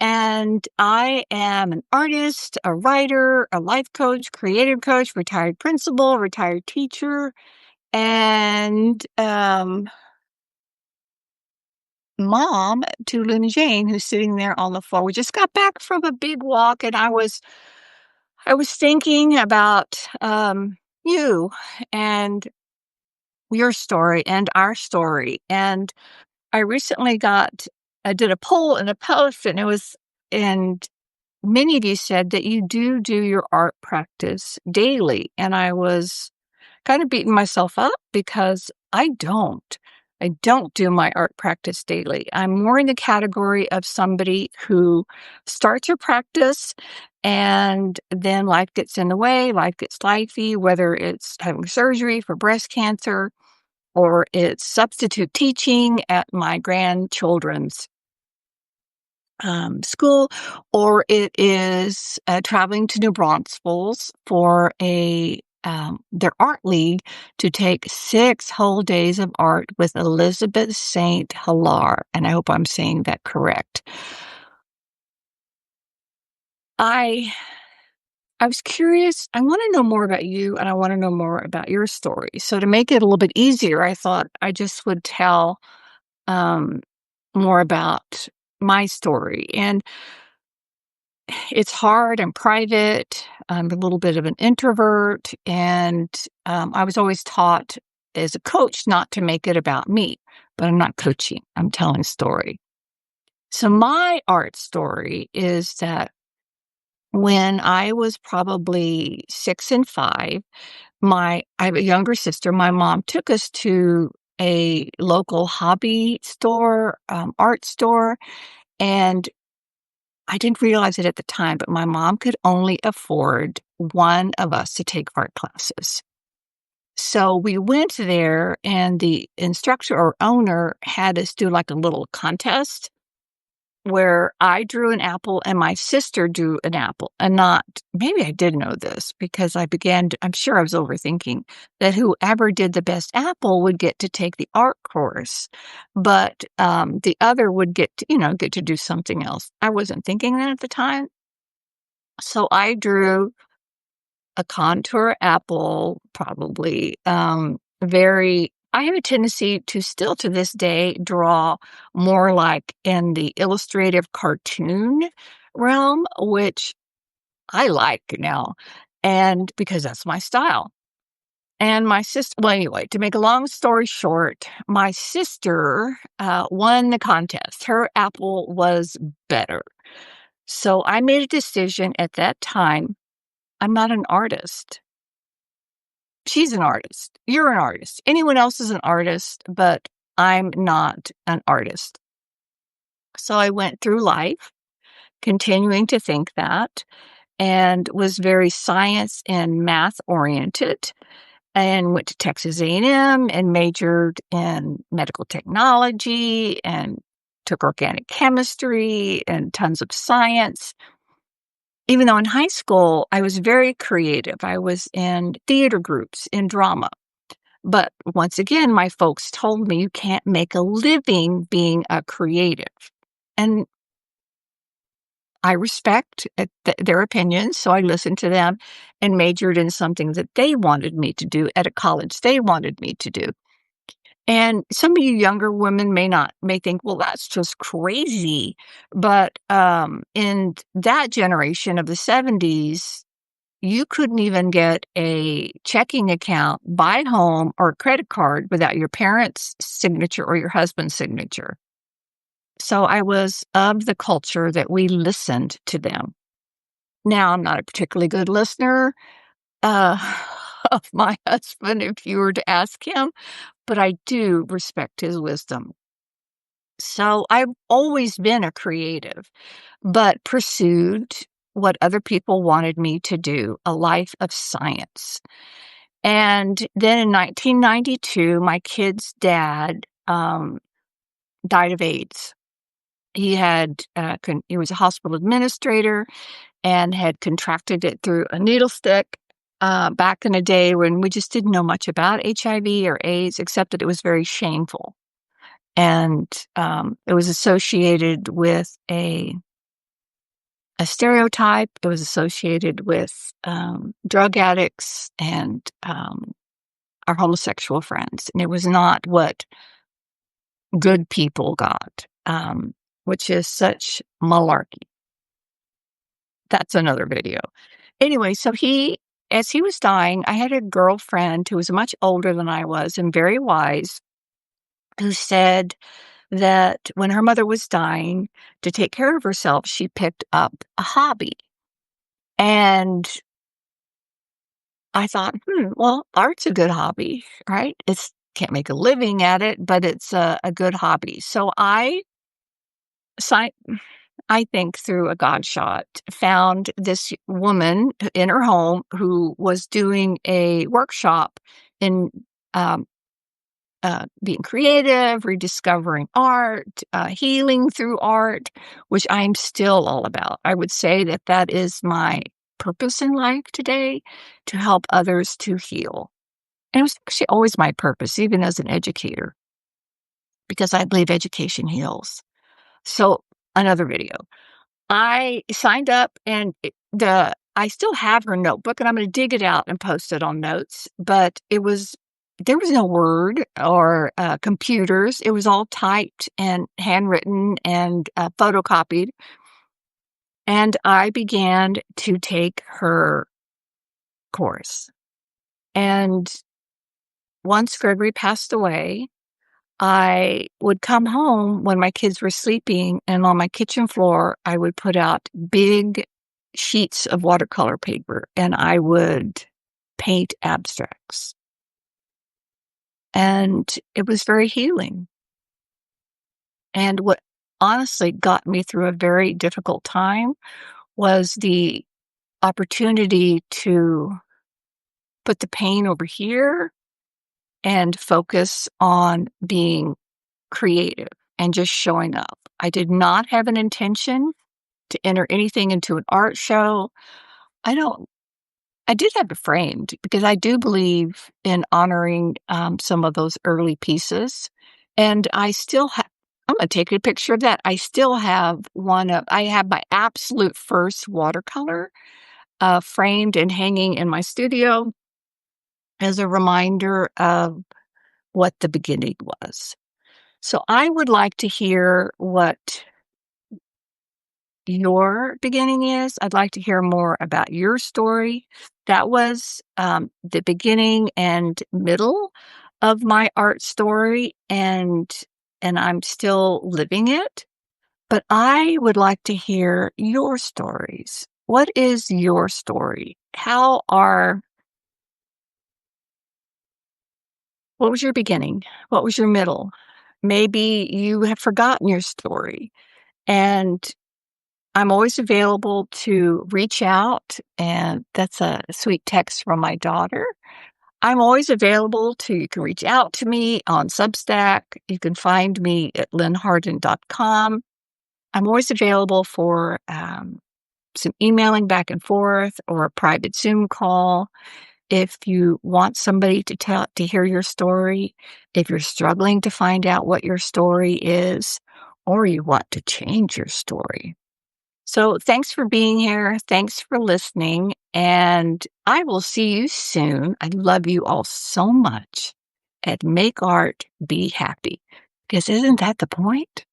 and I am an artist, a writer, a life coach, creative coach, retired principal, retired teacher, and mom to Lynn Jane, who's sitting there on the floor. We just got back from a big walk, and I was thinking about you and your story and our story. And I recently I did a poll in a post, and many of you said that you do your art practice daily. And I was kind of beating myself up because I don't. I don't do my art practice daily. I'm more in the category of somebody who starts her practice and then life gets in the way, life gets lifey, whether it's having surgery for breast cancer or it's substitute teaching at my grandchildren's school, or it is traveling to New Braunfels for their art league to take 6 whole days of art with Elizabeth St. Hilaire. And I hope I'm saying that correct. I was curious. I want to know more about you, and I want to know more about your story. So to make it a little bit easier, I thought I just would tell um, more about my story. And it's hard and private. I'm a little bit of an introvert, and I was always taught as a coach not to make it about me, but I'm not coaching. I'm telling a story. So my art story is that when I was probably 6 and 5, I have a younger sister. My mom took us to a local hobby store, art store, and I didn't realize it at the time, but my mom could only afford one of us to take art classes. So we went there, and the instructor or owner had us do like a little contest where I drew an apple and my sister drew an apple. And maybe I did know this because I'm sure I was overthinking that whoever did the best apple would get to take the art course, but the other would get to do something else. I wasn't thinking that at the time. So I drew a contour apple, probably I have a tendency to still to this day draw more like in the illustrative cartoon realm, which I like now, and because that's my style. And my sister, well, anyway, to make a long story short, my sister won the contest. Her apple was better. So I made a decision at that time. I'm not an artist. She's an artist. You're an artist. Anyone else is an artist, but I'm not an artist. So I went through life continuing to think that and was very science and math oriented and went to Texas A&M and majored in medical technology and took organic chemistry and tons of science. Even though in high school, I was very creative. I was in theater groups, in drama. But once again, my folks told me you can't make a living being a creative. And I respect their opinions, so I listened to them and majored in something that they wanted me to do at a college they wanted me to do. And some of you younger women may think, well, that's just crazy. But in that generation of the 70s, you couldn't even get a checking account, buy a home, or a credit card without your parents' signature or your husband's signature. So I was of the culture that we listened to them. Now, I'm not a particularly good listener uh, of my husband if you were to ask him, but I do respect his wisdom. So I've always been a creative, but pursued what other people wanted me to do, a life of science. And then in 1992, my kid's dad died of AIDS. He was a hospital administrator and had contracted it through a needle stick back in a day when we just didn't know much about HIV or AIDS, except that it was very shameful. And it was associated with a a stereotype. It was associated with drug addicts and our homosexual friends. And it was not what good people got, which is such malarkey. That's another video. Anyway, so as he was dying, I had a girlfriend who was much older than I was and very wise, who said that when her mother was dying, to take care of herself, she picked up a hobby. And I thought, well, art's a good hobby, right? It's can't make a living at it, but it's a good hobby. So si- I think through a God shot, found this woman in her home who was doing a workshop in um, being creative, rediscovering art, healing through art, which I'm still all about. I would say that that is my purpose in life today, to help others to heal. And it was actually always my purpose, even as an educator, because I believe education heals. So, another video. I signed up and I still have her notebook and I'm going to dig it out and post it on Notes, but there was no Word or computers. It was all typed and handwritten and photocopied. And I began to take her course. And once Gregory passed away, I would come home when my kids were sleeping, and on my kitchen floor, I would put out big sheets of watercolor paper, and I would paint abstracts. And it was very healing. And what honestly got me through a very difficult time was the opportunity to put the pain over here and focus on being creative and just showing up. I did not have an intention to enter anything into an art show. I don't I did have it framed because I do believe in honoring, some of those early pieces, and I still have. I'm gonna take a picture of that. I still have I have my absolute first watercolor, framed and hanging in my studio as a reminder of what the beginning was. So I would like to hear what your beginning is. I'd like to hear more about your story. That was the beginning and middle of my art story, and I'm still living it. But I would like to hear your stories. What is your story? What was your beginning? What was your middle? Maybe you have forgotten your story, and I'm always available to reach out, and that's a sweet text from my daughter. I'm always available you can reach out to me on Substack. You can find me at lynnhardin.com. I'm always available for some emailing back and forth or a private Zoom call. If you want somebody to hear your story, if you're struggling to find out what your story is, or you want to change your story. So thanks for being here. Thanks for listening. And I will see you soon. I love you all so much. And make art be happy. Because isn't that the point?